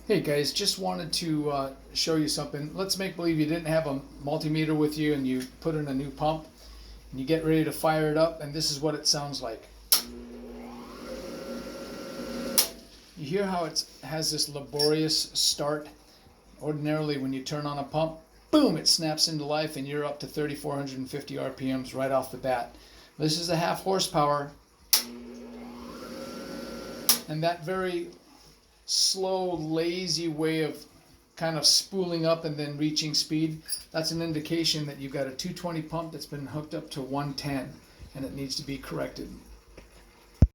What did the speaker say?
Hey guys, just wanted to show you something. Let's make believe you didn't have a multimeter with you and you put in a new pump and you get ready to fire it up, and this is what it sounds like. You hear how it has this laborious start? Ordinarily when you turn on a pump, boom, it snaps into life and you're up to 3,450 RPMs right off the bat. This is a half horsepower, and that very slow, lazy way of kind of spooling up and then reaching speed, that's an indication that you've got a 220 pump that's been hooked up to 110 and it needs to be corrected.